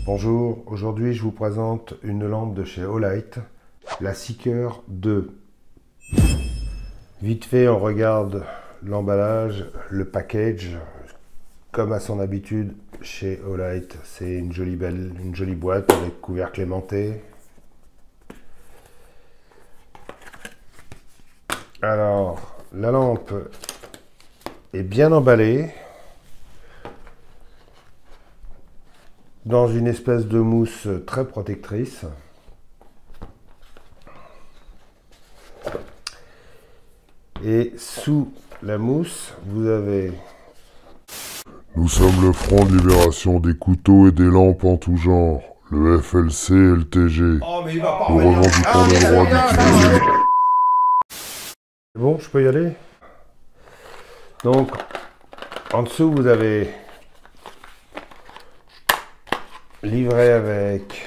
Bonjour, aujourd'hui je vous présente une lampe de chez Olight, la Seeker 2. Vite fait, on regarde l'emballage, le package. Comme à son habitude chez Olight, c'est une jolie boîte avec couvercle aimanté. Alors, la lampe est bien emballée dans une espèce de mousse très protectrice. Et sous la mousse, vous avez... Nous sommes le Front de Libération des couteaux et des lampes en tout genre, le FLC LTG. Oh, mais il va pas Nous revendiquons le droit d'utiliser... C'est bon, je peux y aller? Donc, en dessous, vous avez livré avec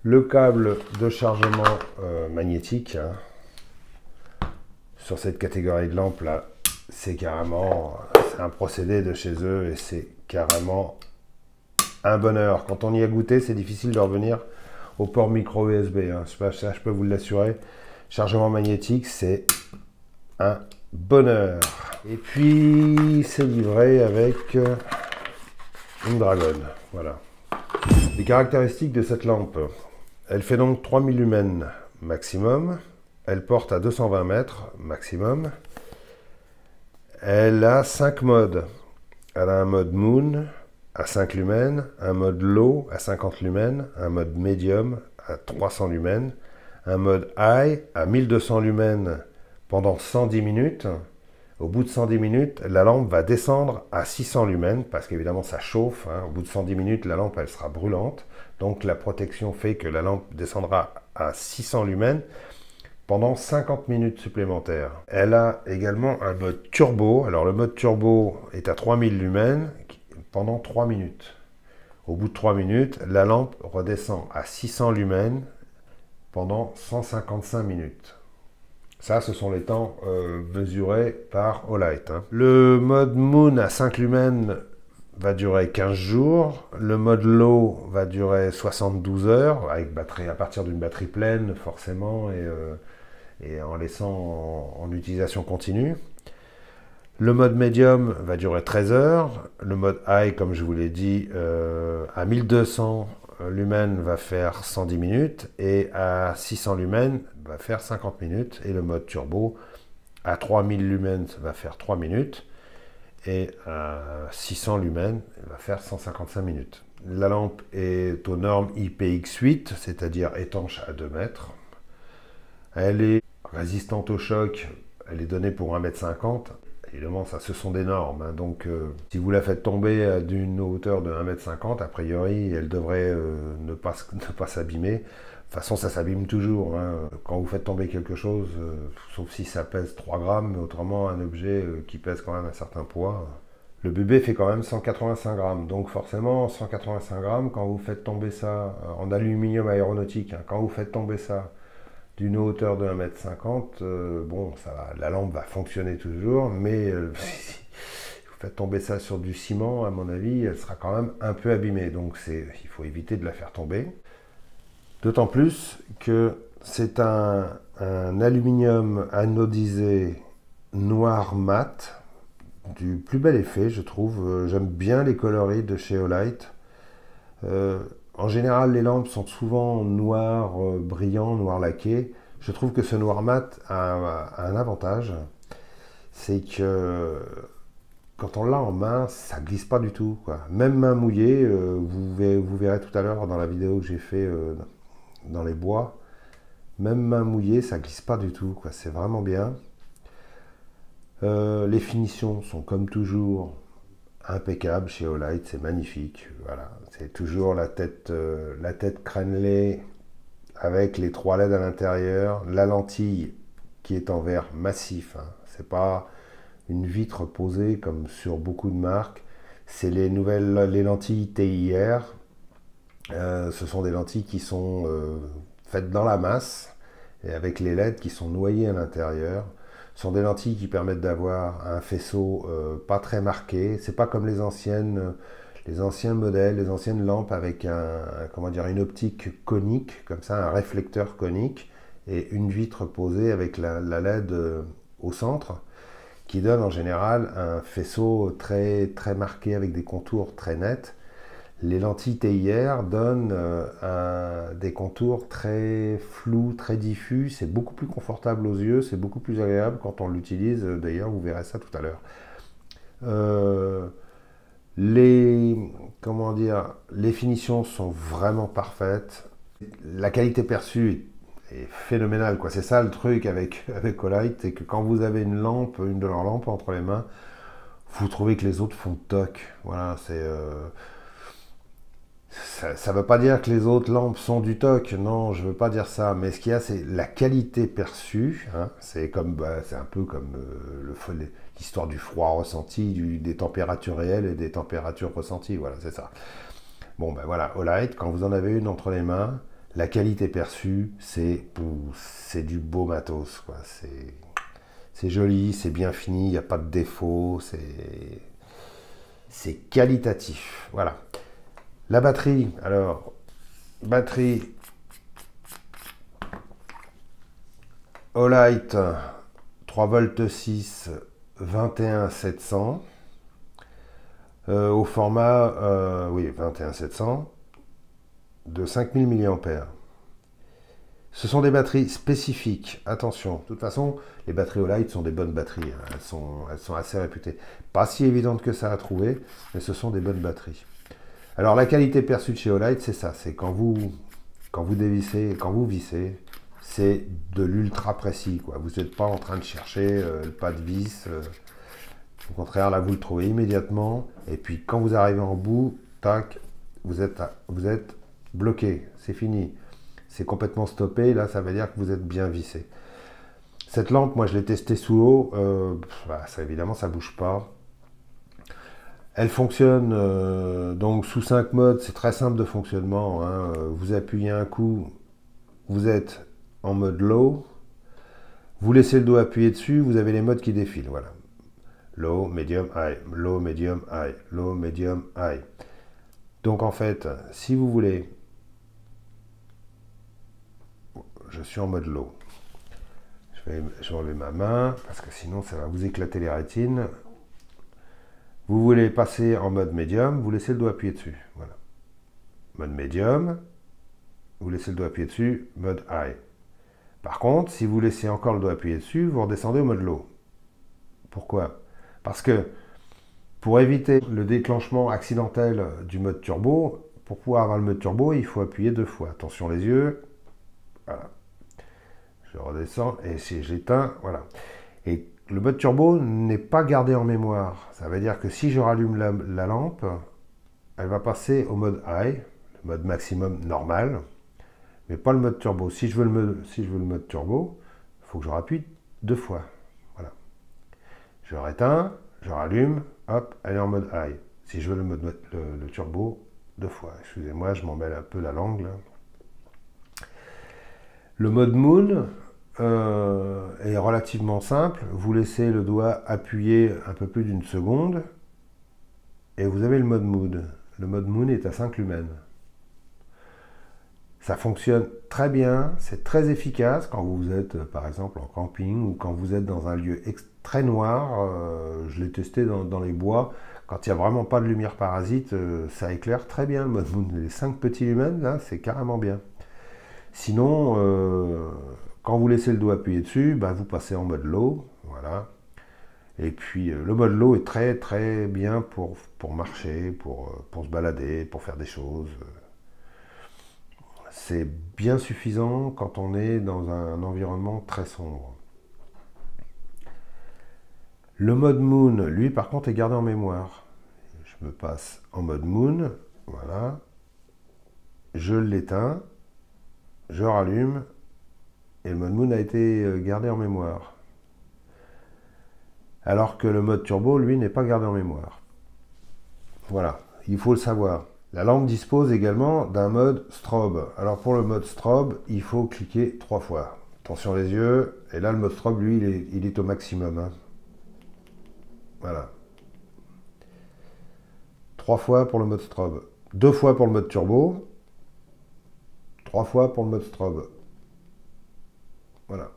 le câble de chargement magnétique. Sur cette catégorie de lampes là, c'est carrément un procédé de chez eux et c'est carrément un bonheur. Quand on y a goûté, c'est difficile de revenir au port micro USB. Ça, je peux vous l'assurer. Chargement magnétique, c'est un bonheur. Et puis, c'est livré avec une dragonne. Voilà. Les caractéristiques de cette lampe. Elle fait donc 3000 lumens maximum. Elle porte à 220 mètres maximum. Elle a 5 modes. Elle a un mode Moon à 5 lumens, un mode Low à 50 lumens, un mode Medium à 300 lumens, un mode High à 1200 lumens pendant 110 minutes. Au bout de 110 minutes, la lampe va descendre à 600 lumens parce qu'évidemment ça chauffe. Au bout de 110 minutes, la lampe elle sera brûlante. Donc la protection fait que la lampe descendra à 600 lumens pendant 50 minutes supplémentaires. Elle a également un mode turbo. Alors le mode turbo est à 3000 lumens pendant 3 minutes. Au bout de 3 minutes, la lampe redescend à 600 lumens pendant 155 minutes. Ça, ce sont les temps mesurés par Olight. Le mode Moon à 5 lumens va durer 15 jours. Le mode Low va durer 72 heures, avec batterie, à partir d'une batterie pleine, forcément, et en laissant en utilisation continue. Le mode Medium va durer 13 heures. Le mode High, comme je vous l'ai dit, à 1200 lumens va faire 110 minutes et à 600 lumens va faire 50 minutes. Et le mode Turbo à 3000 lumens va faire 3 minutes et à 600 lumens va faire 155 minutes. La lampe est aux normes IPX8, c'est-à-dire étanche à 2 mètres. Elle est résistante au choc, elle est donnée pour 1,50 m. Évidemment, ça, ce sont des normes. Donc, si vous la faites tomber d'une hauteur de 1,50 m, a priori, elle devrait ne pas s'abîmer. De toute façon, ça s'abîme toujours. Quand vous faites tomber quelque chose, sauf si ça pèse 3 grammes, mais autrement, un objet qui pèse quand même un certain poids. Le bébé fait quand même 185 grammes. Donc, forcément, 185 grammes, quand vous faites tomber ça en aluminium aéronautique, quand vous faites tomber ça d'une hauteur de 1,50 m, bon, la lampe va fonctionner toujours, mais si vous faites tomber ça sur du ciment, à mon avis, elle sera quand même un peu abîmée. Donc il faut éviter de la faire tomber. D'autant plus que c'est un aluminium anodisé noir mat, du plus bel effet, je trouve. J'aime bien les coloris de chez Olight. En général, les lampes sont souvent noir brillant, noir laqué. Je trouve que ce noir mat a un avantage, c'est que quand on l'a en main, ça glisse pas du tout, quoi. Même main mouillée, vous verrez tout à l'heure dans la vidéo que j'ai fait dans les bois, même main mouillée, ça glisse pas du tout, quoi. C'est vraiment bien. Les finitions sont comme toujours impeccable chez Olight, c'est magnifique. Voilà, c'est toujours la tête crénelée avec les 3 LED à l'intérieur, la lentille qui est en verre massif. C'est pas une vitre posée comme sur beaucoup de marques. C'est les lentilles TIR. Ce sont des lentilles qui sont faites dans la masse et avec les LED qui sont noyées à l'intérieur. Ce sont des lentilles qui permettent d'avoir un faisceau pas très marqué. C'est pas comme les anciennes les anciens modèles, les anciennes lampes avec comment dire, une optique conique, comme ça, un réflecteur conique, et une vitre posée avec la LED au centre, qui donne en général un faisceau très, très marqué avec des contours très nets. Les lentilles TIR donnent des contours très flous, très diffus. C'est beaucoup plus confortable aux yeux, c'est beaucoup plus agréable quand on l'utilise. D'ailleurs, vous verrez ça tout à l'heure. Comment dire, les finitions sont vraiment parfaites. La qualité perçue est phénoménale, quoi. C'est ça le truc avec Olight, c'est que quand vous avez une de leurs lampes entre les mains, vous trouvez que les autres font toc. Voilà, ça ne veut pas dire que les autres lampes sont du toc, non, je ne veux pas dire ça, mais ce qu'il y a, c'est la qualité perçue, hein, c'est un peu comme l'histoire du froid ressenti, des températures réelles et des températures ressenties, voilà, c'est ça. Bon, ben voilà, Olight, quand vous en avez une entre les mains, la qualité perçue, c'est du beau matos, quoi. C'est joli, c'est bien fini, il n'y a pas de défaut, c'est qualitatif, voilà. La batterie, alors, batterie Olight 3V6 21700 au format, oui, 21700 de 5000 mAh. Ce sont des batteries spécifiques, attention, de toute façon, les batteries Olight sont des bonnes batteries, hein. Elles sont assez réputées. Pas si évidentes que ça à trouver, mais ce sont des bonnes batteries. Alors la qualité perçue de chez Olight, c'est ça, c'est quand vous dévissez, quand vous vissez, c'est de l'ultra précis, quoi. Vous n'êtes pas en train de chercher le pas de vis, au contraire, là vous le trouvez immédiatement, et puis quand vous arrivez en bout, tac, vous êtes bloqué, c'est fini, c'est complètement stoppé, là ça veut dire que vous êtes bien vissé. Cette lampe, moi je l'ai testée sous l'eau, évidemment ça bouge pas. Elle fonctionne donc sous 5 modes, c'est très simple de fonctionnement, hein. Vous appuyez un coup, vous êtes en mode low, vous laissez le doigt appuyer dessus, vous avez les modes qui défilent, voilà. Low, medium, high, low, medium, high, low, medium, high. Donc en fait, si vous voulez, je suis en mode low. Je vais enlever ma main, parce que sinon ça va vous éclater les rétines. Vous voulez passer en mode médium, vous laissez le doigt appuyer dessus. Voilà. Mode médium, vous laissez le doigt appuyer dessus, mode high. Par contre, si vous laissez encore le doigt appuyer dessus, vous redescendez au mode low. Pourquoi? Parce que pour éviter le déclenchement accidentel du mode turbo, pour pouvoir avoir le mode turbo, il faut appuyer 2 fois. Attention les yeux. Voilà. Je redescends et si j'éteins, voilà. Et le mode turbo n'est pas gardé en mémoire. Ça veut dire que si je rallume la lampe, elle va passer au mode high, le mode maximum normal, mais pas le mode turbo. Si je veux le mode turbo, il faut que je rappuie 2 fois. Voilà. Je réteins, je rallume, hop, elle est en mode high. Si je veux le turbo, 2 fois. Excusez-moi, je m'en mêle un peu la langue là. Le mode moon est relativement simple. Vous laissez le doigt appuyer un peu plus d'une seconde et vous avez le mode moon. Le mode moon est à 5 lumens. Ça fonctionne très bien, c'est très efficace quand vous êtes par exemple en camping ou quand vous êtes dans un lieu très noir. Je l'ai testé dans les bois. Quand il n'y a vraiment pas de lumière parasite, ça éclaire très bien le mode moon. Les 5 petits lumens, là, c'est carrément bien. Sinon, quand vous laissez le doigt appuyer dessus, ben, vous passez en mode low, voilà. Et puis le mode low est très très bien pour marcher, pour se balader, pour faire des choses. C'est bien suffisant quand on est dans un environnement très sombre. Le mode moon, lui par contre, est gardé en mémoire. Je me passe en mode moon, voilà. Je l'éteins, je rallume, et le mode moon a été gardé en mémoire. Alors que le mode turbo, lui, n'est pas gardé en mémoire. Voilà, il faut le savoir. La lampe dispose également d'un mode strobe. Alors pour le mode strobe, il faut cliquer 3 fois. Attention les yeux, et là le mode strobe, lui, il est au maximum, hein. Voilà. 3 fois pour le mode strobe. 2 fois pour le mode turbo. 3 fois pour le mode strobe. Voilà.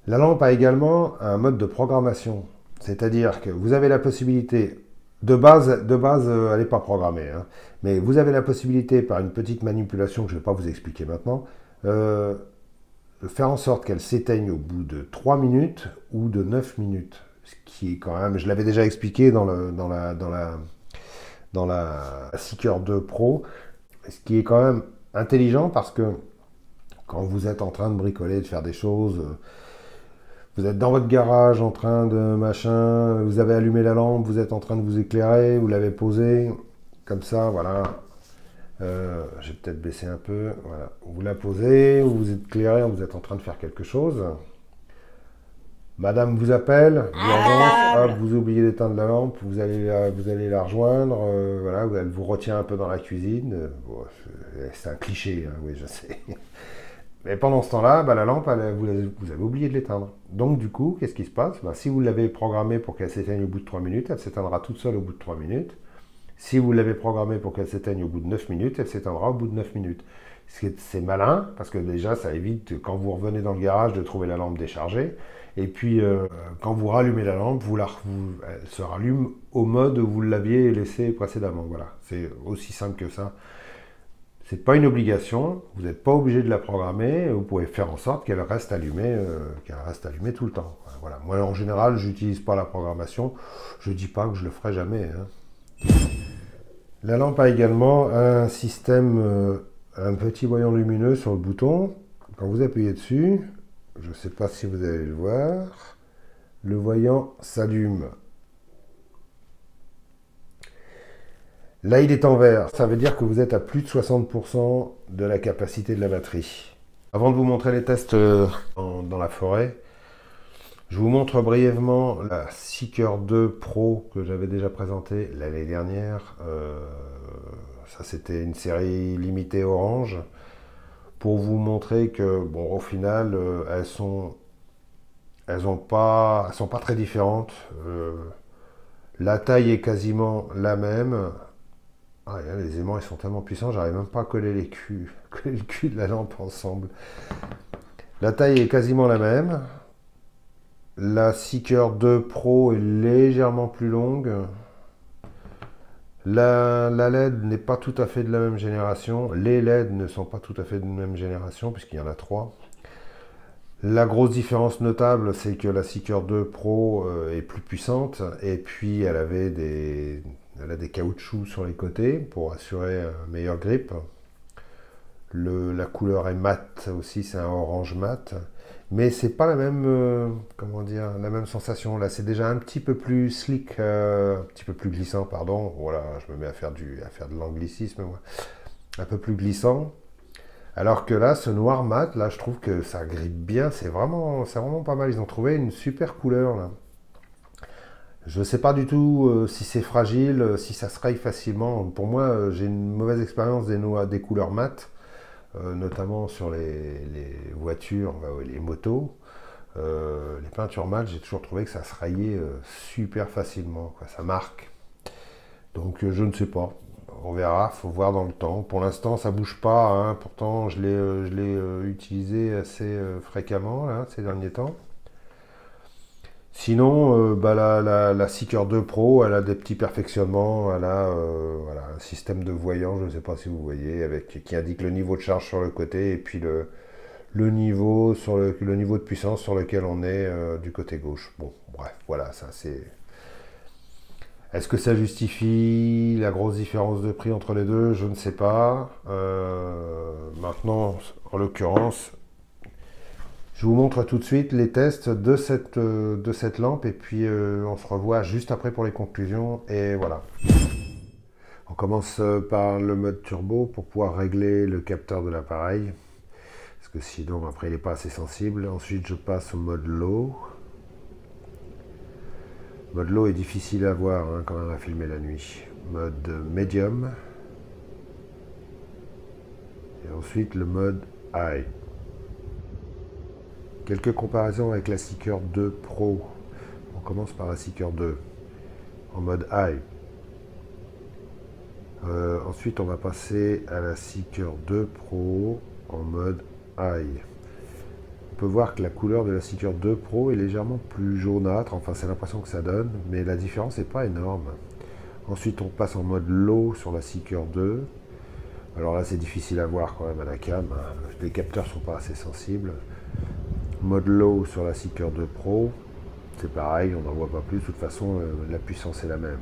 La lampe a également un mode de programmation. C'est-à-dire que vous avez la possibilité, de base elle n'est pas programmée, hein, mais vous avez la possibilité, par une petite manipulation que je ne vais pas vous expliquer maintenant, de faire en sorte qu'elle s'éteigne au bout de 3 minutes ou de 9 minutes. Ce qui est quand même, je l'avais déjà expliqué dans la Seeker 2 Pro, ce qui est quand même intelligent parce que quand vous êtes en train de bricoler, de faire des choses, vous êtes dans votre garage en train de machin, vous avez allumé la lampe, vous êtes en train de vous éclairer, vous l'avez posée, comme ça, voilà. Je vais peut-être baisser un peu, voilà. Vous la posez, vous vous éclairez, vous êtes en train de faire quelque chose. Madame vous appelle, urgence, hop, vous oubliez d'éteindre la lampe, vous allez la rejoindre, voilà, elle vous retient un peu dans la cuisine. Bon, c'est un cliché, hein, oui, je sais. Mais pendant ce temps-là, bah, la lampe, vous avez oublié de l'éteindre. Donc du coup, qu'est-ce qui se passe? Bah, si vous l'avez programmée pour qu'elle s'éteigne au bout de 3 minutes, elle s'éteindra toute seule au bout de 3 minutes. Si vous l'avez programmée pour qu'elle s'éteigne au bout de 9 minutes, elle s'éteindra au bout de 9 minutes. C'est malin, parce que déjà, ça évite, quand vous revenez dans le garage, de trouver la lampe déchargée. Et puis, quand vous rallumez la lampe, elle se rallume au mode où vous l'aviez laissé précédemment. Voilà, c'est aussi simple que ça. C'est pas une obligation, vous n'êtes pas obligé de la programmer, vous pouvez faire en sorte qu'elle reste allumée tout le temps. Voilà. Moi, en général, j'utilise pas la programmation. Je dis pas que je le ferai jamais, hein. La lampe a également un système, un petit voyant lumineux sur le bouton. Quand vous appuyez dessus, je ne sais pas si vous allez le voir, le voyant s'allume. Là, il est en vert. Ça veut dire que vous êtes à plus de 60% de la capacité de la batterie. Avant de vous montrer les tests dans la forêt, je vous montre brièvement la Seeker 2 Pro que j'avais déjà présentée l'année dernière. Ça, c'était une série limitée orange. Pour vous montrer que, bon, au final, elles sont pas très différentes. La taille est quasiment la même. Ah, les aimants, ils sont tellement puissants, j'arrive même pas à coller le cul de la lampe ensemble. La taille est quasiment la même. La Seeker 2 Pro est légèrement plus longue. La LED n'est pas tout à fait de la même génération. Les LED ne sont pas tout à fait de la même génération, puisqu'il y en a 3. La grosse différence notable, c'est que la Seeker 2 Pro est plus puissante, et puis elle a des caoutchoucs sur les côtés pour assurer un meilleur grip. La couleur est mat aussi, c'est un orange mat. Mais c'est pas la même, comment dire, la même sensation. Là, c'est déjà un petit peu plus slick, un petit peu plus glissant, pardon. Voilà, je me mets à faire de l'anglicisme, moi. Un peu plus glissant. Alors que là, ce noir mat, là, je trouve que ça grippe bien. C'est vraiment pas mal. Ils ont trouvé une super couleur, là. Je ne sais pas du tout si c'est fragile, si ça se raye facilement. Pour moi, j'ai une mauvaise expérience des couleurs mat. Notamment sur les voitures, les motos, les peintures mat, j'ai toujours trouvé que ça se rayait super facilement, quoi, ça marque. Donc je ne sais pas, on verra, faut voir dans le temps. Pour l'instant ça bouge pas, hein, pourtant je l'ai utilisé assez fréquemment là, ces derniers temps. Sinon, la Seeker 2 Pro, elle a des petits perfectionnements, elle a voilà, un système de voyant, je ne sais pas si vous voyez, qui indique le niveau de charge sur le côté et puis le niveau de puissance sur lequel on est du côté gauche. Bon, bref, voilà, ça c'est... Est-ce que ça justifie la grosse différence de prix entre les deux? Je ne sais pas. Maintenant, en l'occurrence, je vous montre tout de suite les tests de cette lampe et puis on se revoit juste après pour les conclusions et voilà. On commence par le mode turbo pour pouvoir régler le capteur de l'appareil parce que sinon après il n'est pas assez sensible. Ensuite je passe au mode low. Le mode low est difficile à voir hein, quand on va filmer la nuit. Mode medium. Et ensuite le mode high. Quelques comparaisons avec la Seeker 2 Pro. On commence par la Seeker 2 en mode high. Ensuite, on va passer à la Seeker 2 Pro en mode High. On peut voir que la couleur de la Seeker 2 Pro est légèrement plus jaunâtre, enfin c'est l'impression que ça donne, mais la différence n'est pas énorme. Ensuite, on passe en mode Low sur la Seeker 2. Alors là, c'est difficile à voir quand même à la cam, les capteurs sont pas assez sensibles. Mode Low sur la Seeker 2 Pro, c'est pareil, on n'en voit pas plus, de toute façon la puissance est la même.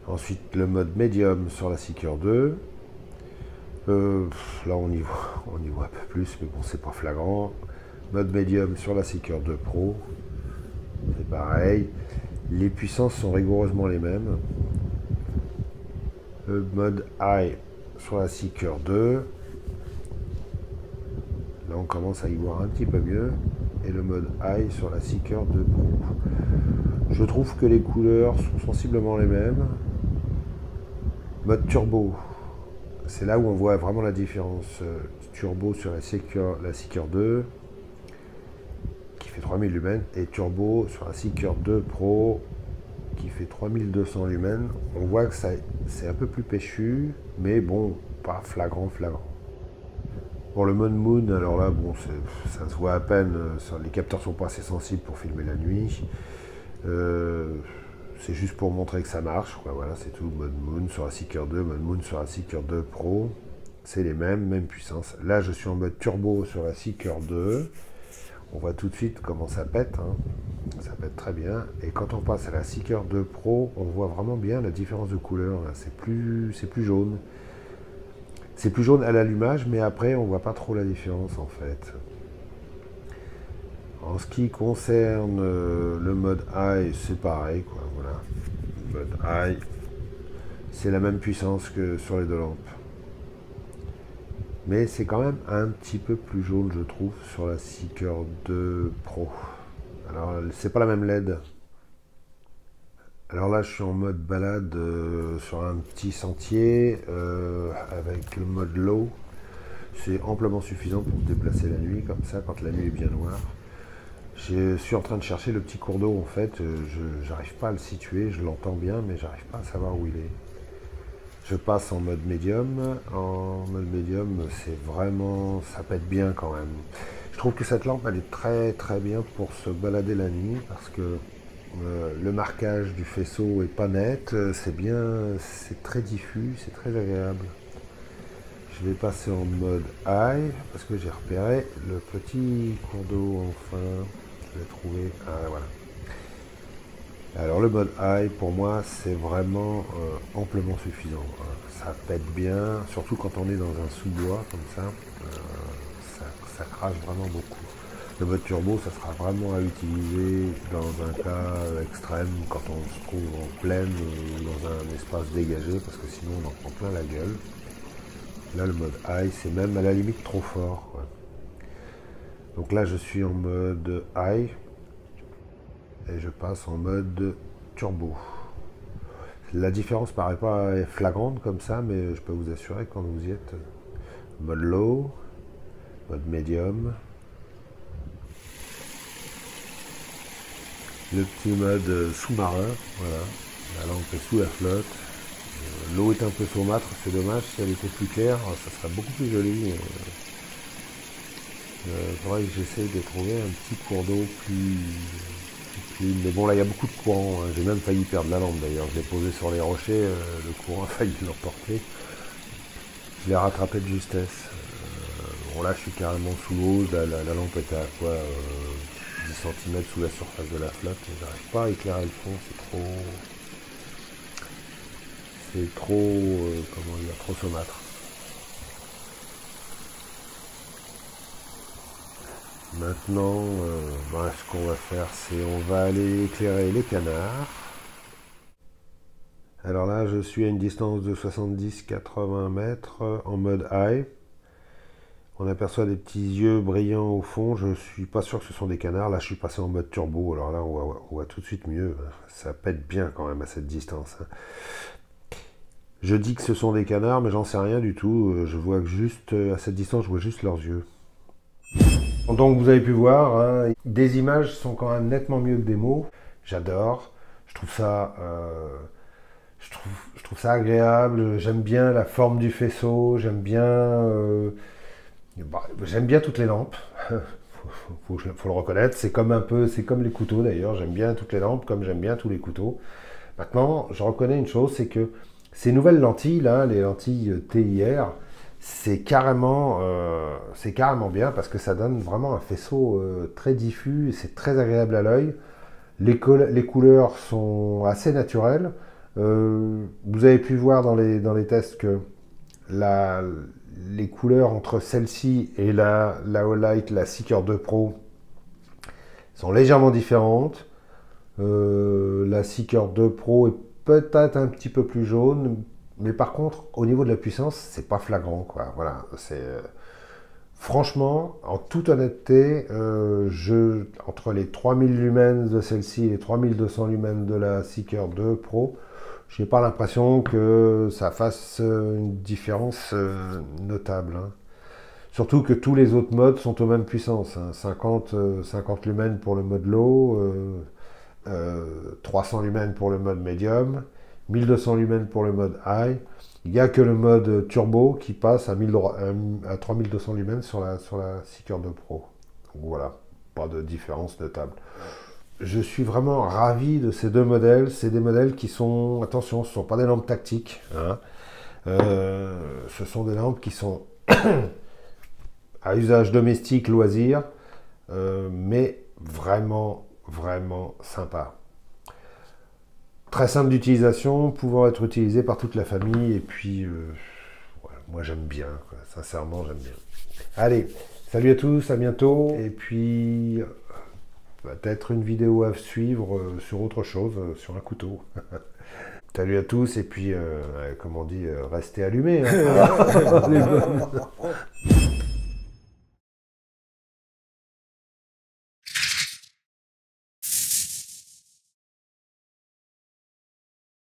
Ensuite, le mode Medium sur la Seeker 2. Là, on y voit un peu plus, mais bon, c'est pas flagrant. Mode Medium sur la Seeker 2 Pro, c'est pareil. Les puissances sont rigoureusement les mêmes. Le mode High sur la Seeker 2. Là, on commence à y voir un petit peu mieux. Et le mode High sur la Seeker 2 Pro. Je trouve que les couleurs sont sensiblement les mêmes. Mode Turbo. C'est là où on voit vraiment la différence. Turbo sur la Seeker 2 qui fait 3000 lumens et Turbo sur la Seeker 2 Pro qui fait 3200 lumens. On voit que c'est un peu plus péchu, mais bon, pas flagrant. Pour le mode Moon, alors là, bon, ça se voit à peine, les capteurs sont pas assez sensibles pour filmer la nuit. C'est juste pour montrer que ça marche, quoi. Voilà, c'est tout. Mode Moon sur la Seeker 2, mode Moon sur la Seeker 2 Pro, c'est les mêmes puissances. Là, je suis en mode turbo sur la Seeker 2. On voit tout de suite comment ça pète, hein. Ça pète très bien. Et quand on passe à la Seeker 2 Pro, on voit vraiment bien la différence de couleur. C'est plus jaune. C'est plus jaune à l'allumage, mais après, on voit pas trop la différence, en fait. En ce qui concerne le mode High, c'est pareil, quoi, voilà. Le mode High, c'est la même puissance que sur les deux lampes. Mais c'est quand même un petit peu plus jaune, je trouve, sur la Seeker 2 Pro. Alors, c'est pas la même LED. Alors là, je suis en mode balade sur un petit sentier avec le mode Low. C'est amplement suffisant pour se déplacer la nuit, comme ça, quand la nuit est bien noire. Je suis en train de chercher le petit cours d'eau, en fait, je n'arrive pas à le situer, je l'entends bien, mais j'arrive pas à savoir où il est. Je passe en mode médium. En mode médium, c'est vraiment, ça pète bien quand même. Je trouve que cette lampe, elle est très bien pour se balader la nuit, parce que le marquage du faisceau est pas net, c'est très diffus, c'est très agréable. Je vais passer en mode high, parce que j'ai repéré le petit cours d'eau, enfin. Je l'ai trouvé. Ah, voilà. Alors le mode high pour moi c'est vraiment amplement suffisant. Ça pète bien, surtout quand on est dans un sous-bois comme ça, ça crache vraiment beaucoup. Le mode turbo ça sera vraiment à utiliser dans un cas extrême quand on se trouve en plaine ou dans un espace dégagé parce que sinon on en prend plein la gueule. Là le mode high c'est même à la limite trop fort, quoi. Donc là je suis en mode high et je passe en mode turbo. La différence paraît pas flagrante comme ça, mais je peux vous assurer que quand vous y êtes, mode low, mode medium, le petit mode sous-marin, voilà, la lampe est sous la flotte. L'eau est un peu saumâtre, c'est dommage, si elle était plus claire, ça serait beaucoup plus joli. Il faudrait que j'essaye de trouver un petit cours d'eau plus clean. Mais bon, là, il y a beaucoup de courant. Hein. J'ai même failli perdre la lampe, d'ailleurs. Je l'ai posée sur les rochers, le courant a failli l'emporter. Je l'ai rattrapé de justesse. Bon, là, je suis carrément sous l'eau. La lampe était à quoi 10 cm sous la surface de la flotte. J'arrive pas à éclairer le fond, c'est trop, comment dire, trop saumâtre. Maintenant, ce qu'on va faire, c'est on va aller éclairer les canards. Alors là, je suis à une distance de 70-80 mètres en mode high. On aperçoit des petits yeux brillants au fond. Je suis pas sûr que ce sont des canards. Là, je suis passé en mode turbo. Alors là, on voit tout de suite mieux. Ça pète bien quand même à cette distance. Je dis que ce sont des canards, mais j'en sais rien du tout. Je vois que juste à cette distance, je vois juste leurs yeux. Donc vous avez pu voir, hein, des images sont quand même nettement mieux que des mots. J'adore. Je je trouve ça agréable, j'aime bien la forme du faisceau, j'aime bien toutes les lampes. Faut le reconnaître, c'est comme les couteaux d'ailleurs, j'aime bien toutes les lampes comme j'aime bien tous les couteaux. Maintenant, je reconnais une chose, c'est que ces nouvelles lentilles, là, les lentilles TIR, c'est carrément bien parce que ça donne vraiment un faisceau très diffus et c'est très agréable à l'œil. Les couleurs sont assez naturelles. Vous avez pu voir dans les tests que les couleurs entre celle-ci et la Olight, la Seeker 2 Pro, sont légèrement différentes. La Seeker 2 Pro est peut-être un petit peu plus jaune, mais par contre, au niveau de la puissance, c'est pas flagrant, quoi. Voilà, franchement, en toute honnêteté, entre les 3000 lumens de celle-ci et les 3200 lumens de la Seeker 2 Pro, j'ai pas l'impression que ça fasse une différence notable, hein. Surtout que tous les autres modes sont aux mêmes puissances, hein. 50 lumens pour le mode low, 300 lumens pour le mode medium, 1200 lumens pour le mode high. Il n'y a que le mode turbo qui passe à 3200 lumens sur la Seeker 2 Pro. Donc voilà, pas de différence notable. Je suis vraiment ravi de ces deux modèles. C'est des modèles qui sont, attention, ce ne sont pas des lampes tactiques, hein. Ce sont des lampes qui sont à usage domestique, loisir, mais vraiment, vraiment sympa. Très simple d'utilisation, pouvant être utilisé par toute la famille, et puis, voilà, moi j'aime bien, quoi. Sincèrement j'aime bien. Allez, salut à tous, à bientôt, et puis peut-être une vidéo à suivre sur autre chose, sur un couteau. Salut à tous, et puis, comme on dit, restez allumés, hein.